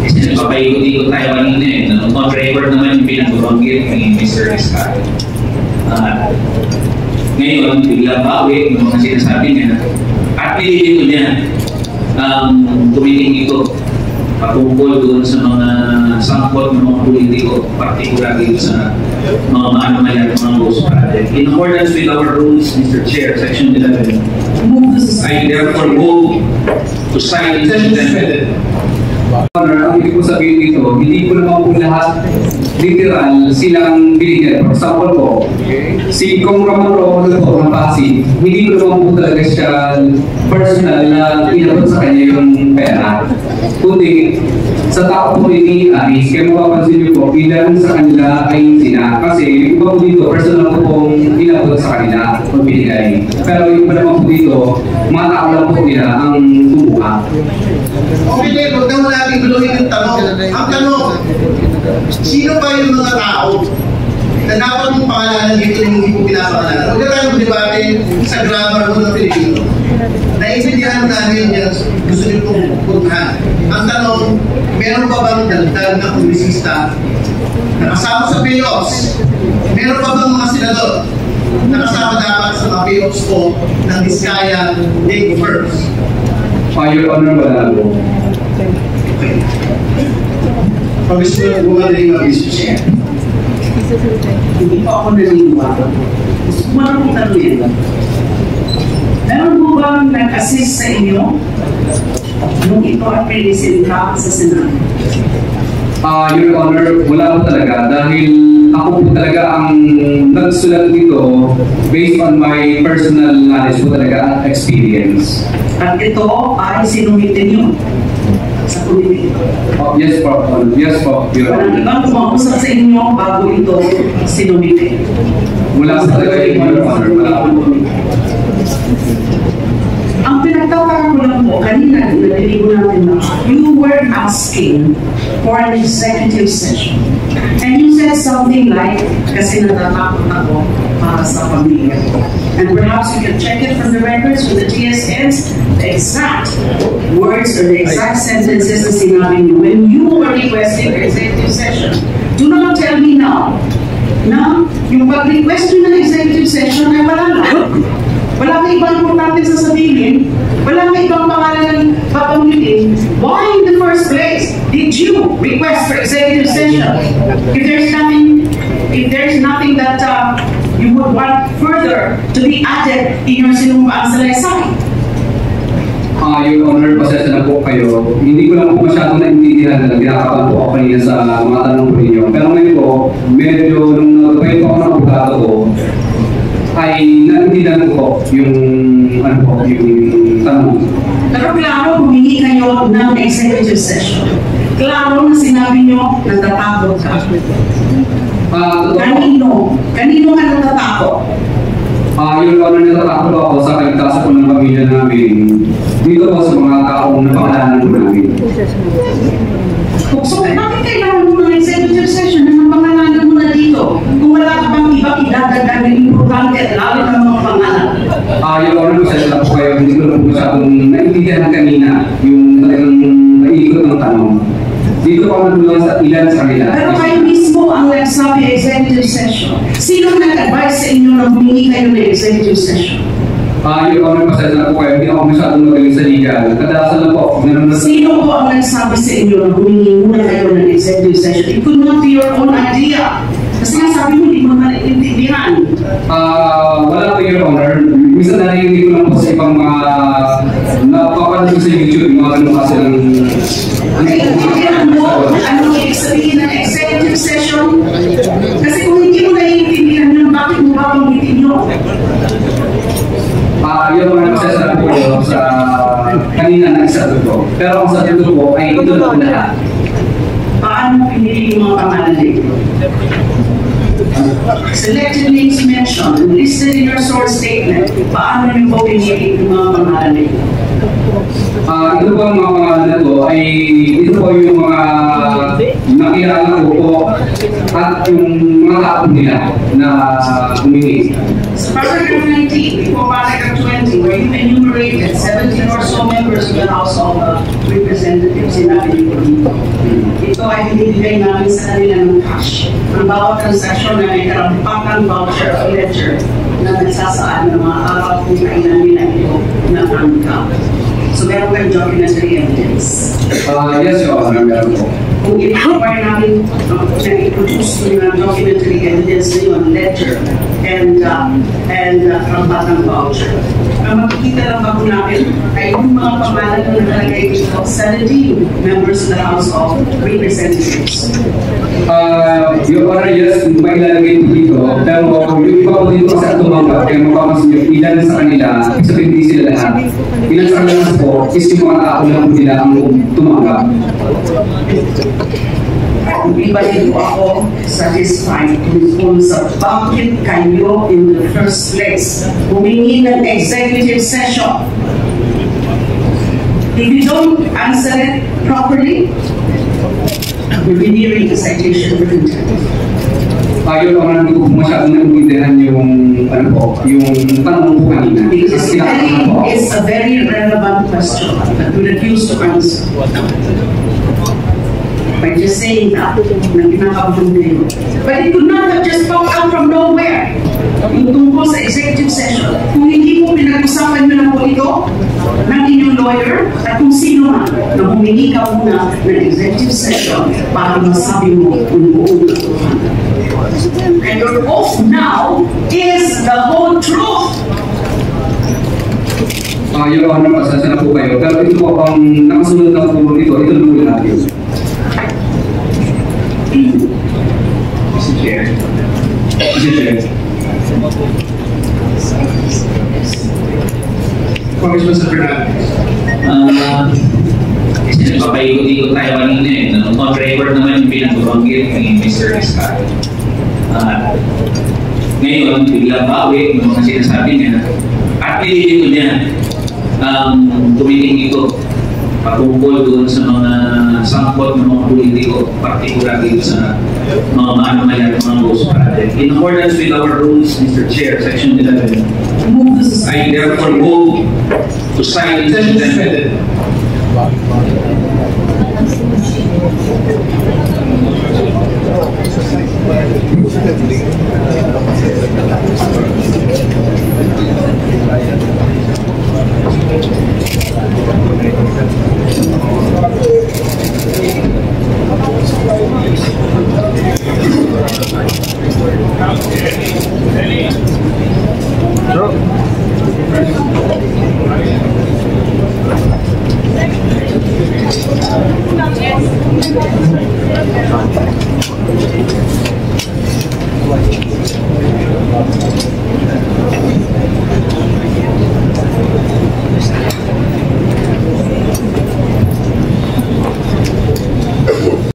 Kasi nagpapaikot-ikot tayo kanina eh. On record naman yung pinag-banggit ni Mr. Escaro. Ngayon, biglang bawi yung mga sinasabi niya. At nililito niya tumiting ito patungkol doon sa mga sangkot ng mga politiko, particularly sa mga maano-mayan, mga ghost project. In accordance with our rules, Mr. Chair, Section 11, I therefore move to cite incident. Ang ibig ko sabihin dito, hindi ko naman po lahat literal silang binigyan. For example po, si Kong Ramon Romulo po ng Pasig, hindi ko naman po talaga siya personal na inabot sa kanya yung pera. Kundi, sa tao po ni Aris, kaya mapapansin niyo po, ilan sa kanila ay sina. Kasi yung iba po dito, personal po pong inabot sa kanila o binigay. Pero yung iba naman po dito, mga tao lang po nila ang tumuha. Okay, huwag naman natin guluhin yung tanong. Ang tanong, sino ba yung mga tao na dapat mong pangalanan dito yung hindi mo pinapangalanan? Huwag na tayo mag-debate sa grammar mo ng Pilipino. Naiintindihan namin yung gusto niyo pong puntahan. Ang tanong, meron pa bang dagdag na kongresista na kasama sa payoffs? Meron pa bang mga senador na kasama dapat sa mga payoffs po ng Diskaya League Firms? Your Honor, wala po. Okay. Pag-gusto mo bumalik ang Mr. Chair. Hindi pa ako naniniwala. Gusto ko na kong tanungin. Meron mo bang nag-assist sa inyo nung ito at pinisita sa Senado? Your Honor, wala po talaga dahil ako po talaga ang nagsulat dito based on my personal knowledge po talaga at experience. At ito ay sinumitin nyo sa committee. Yes po, yes po, Your Walang Honor. ibang kumausap sa inyo bago ito sinumitin. Wala po talaga yung Your Honor, wala po. Ang pinagtataka ko lang po, kanina, narinig ko natin na you were asking for an executive session. And you said something like, kasi natatakot ako para sa pamilya ko. And perhaps you can check it from the records, from the TSNs, the exact words or the exact sentences na sinabi niyo when you were requesting an executive session. Do not tell me now na yung pag-request nyo ng executive session ay wala na. Wala kang ibang importante sasabihin, wala kang ibang pangalan ng papamitin. Why in the first place did you request for executive session? If there's nothing that you would want further to be added in your sinumpaan salaysay? Your Honor, pasensya na po kayo. Hindi ko lang po masyadong naintindihan na ginakapan po ako kanina sa mga tanong po ninyo. Pero ngayon po, medyo nung nag-pay po ako ng abogado ko, ay naintindihan ko yung tanong. Pero klaro, humingi kayo ng executive session. Klaro na sinabi nyo, natatakot ka. Kanino? Kanino ka natatakot? Yung Honor, natatakot ako sa kaligtasan po ng pamilya namin. Dito po sa mga taong napakalanan po namin. So, bakit kailangan mo ng executive session na pangalanan mo na dito? Kung wala ka bang ibang idadagdag na importante at lalo ng mga pangalan? Yung Honor, pasensya na po kayo. Hindi ko lang po masyadong naintindihan kanina yung talagang naiikot ng tanong. Dito po ako nagulong sa ilan sa kanila. Pero kayo mismo ang nagsabi executive session. Sino nag-advise sa inyo na humingi kayo ng executive session? Yung Honor, pasensya na po kayo. Hindi ako masyadong magaling sa legal. Kadalasan na po. Sino po ang nagsabi sa inyo na humingi muna kayo ng executive session? It could not be your own idea. Kasi nga sabi mo, hindi mo naintindihan. Wala po, Your Honor. Minsan narinig ko lang po sa ibang mga napapanood sa YouTube, yung mga ganun kasi ng Naiintindihan mo anong ibig sabihin ng executive session? Kasi kung hindi mo naiintindihan yun, bakit mo ba panggitin nyo? Yung mga nasasarap po sa kanina na isasagot ko. Pero ang sasagot ko ay ito na po lahat. Paano pinili yung mga pangalan dito? Selected names mentioned and listed in your source statement. Paano nyo po pinili yung mga pangalan dito? Ito po ang mga pangalan na to ay ito po yung mga nakilala ko po at yung mga tao nila na humingi. Sa paragraph 19, before paragraph 20, where you enumerated 17 or so members of the House of Representatives in Avenue. ay binibigay namin sa kanila ng cash. Ang bawat transaction na may karampatang voucher o ledger na nagsasaan ng mga araw kung kailan nila ito na-account. So meron kayong documentary evidence. Yes, Your Honor, meron po. Kung i-require namin na i-produce yung documentary evidence na yun, ledger and karampatang voucher. Ang makikita lang ba po namin ay yung mga pangalan na nakalagay dito, 17 members of the House of Representatives. Your Honor, yes, may ilalagay po dito. Pero yung iba po dito sa tumanggap, kaya mapapansin nyo, ilan sa kanila, sabihin hindi sila lahat. Ilan sa kanila po is yung mga tao lang po nila ang tumanggap. Hindi ba dito ako satisfied kung sa bakit kayo in the first place humingi ng executive session? If you don't answer it properly, we'll be nearing the citation for contempt. Your Honor, hindi ko masyadong nag-uwidehan yung, yung tanong po kanina. Because it's a very relevant question that we refuse to answer. By just saying that, na ginagawa nyo. But it could not have just popped out from nowhere. Yung tungkol sa executive session, kung hindi mo pinag-usapan nyo na po ito ng inyong lawyer at kung sino man na humingi ka muna ng executive session para masabi mo kung buong katotohanan. And your oath now is the whole truth. Your Honor, pasasya na po kayo. Pero ito po ang nakasunod na po dito, ito lulo natin. Mr. Chair. Mr. Chair. Congressman Fernandez. Kasi nagpapaikot-ikot tayo kanina eh. On record naman yung pinag-banggit ni Mr. Escal. Ngayon, biglang bawi yung mga sinasabi niya. At nililito niya tumiting ito patungkol doon sa mga sangkot ng mga politiko, particular dito sa mga maanomalyan ng mga ghost project. In accordance with our rules, Mr. Chair, Section 11, I therefore move to sign Session suspended.